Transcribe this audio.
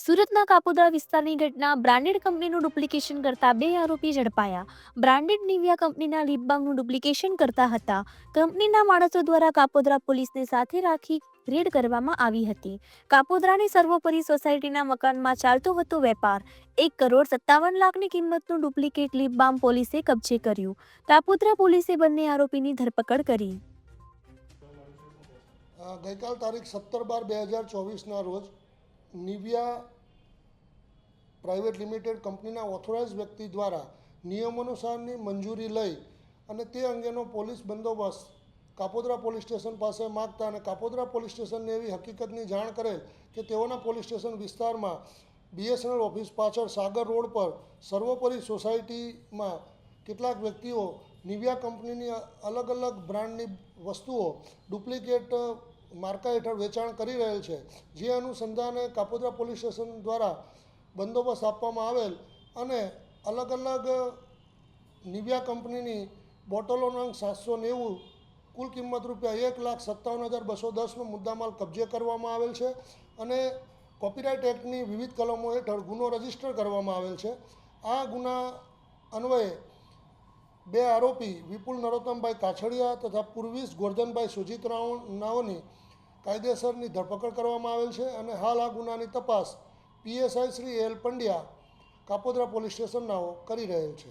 સુરતના કાપોદ્રા વિસ્તારની ઘટના બ્રાન્ડેડ કંપનીનું ડુપ્લિકેશન કરતા બે આરોપી ઝડપાયા. બ્રાન્ડેડ નિવિયા કંપનીના લિપ બામનું ડુપ્લિકેશન કરતા હતા. કંપનીના માણસો દ્વારા કાપોદ્રા પોલીસને સાથે રાખી રેડ કરવામાં આવી હતી. કાપોદ્રાની સર્વોપરી સોસાયટીના મકાનમાં ચાલતો હતો વેપાર. 1,57,00,000ની કિંમતનું ડુપ્લિકેટ લિપ બામ પોલીસે કબજે કર્યું. કાપોદ્રા પોલીસે બંને આરોપીની ધરપકડ કરી. ગઈકાલ તારીખ 17/12/2024ના રોજ નિવિયા પ્રાઇવેટ લિમિટેડ કંપનીના ઓથોરાઇઝ વ્યક્તિ દ્વારા નિયમાનુસારની મંજૂરી લઈ અને તે અંગેનો પોલીસ બંદોબસ્ત કાપોદ્રા પોલીસ સ્ટેશન પાસે માગતા અને કાપોદ્રા પોલીસ સ્ટેશનને એવી હકીકતની જાણ કરેલ કે તેઓના પોલીસ સ્ટેશન વિસ્તારમાં BSNL ઓફિસ પાછળ સાગર રોડ પર સર્વોપરી સોસાયટીમાં કેટલાક વ્યક્તિઓ નિવિયા કંપનીની અલગ અલગ બ્રાન્ડની વસ્તુઓ ડુપ્લિકેટ માર્કા હેઠળ વેચાણ કરી રહેલ છે. જે અનુસંધાને કાપોદ્રા પોલીસ સ્ટેશન દ્વારા બંદોબસ્ત આપવામાં આવેલ અને અલગ અલગ નિવિયા કંપનીની બોટલોનો અંક 790, કુલ કિંમત ₹1,57,210નો મુદ્દામાલ કબજે કરવામાં આવેલ છે અને કોપીરાઇટ એક્ટની વિવિધ કલમો હેઠળ ગુનો રજીસ્ટર કરવામાં આવેલ છે. આ ગુના અન્વયે બે આરોપી વિપુલ નરોત્તમભાઈ કાછડિયા તથા પૂર્વીશ ગોરધનભાઈ સુજીતરાવનાઓની કાયદેસરની ધરપકડ કરવામાં આવેલ છે અને હાલ આ ગુનાની તપાસ PSI Shri L. Pandya Kapodra police સ્ટેશનનાઓ કરી રહેલ છે.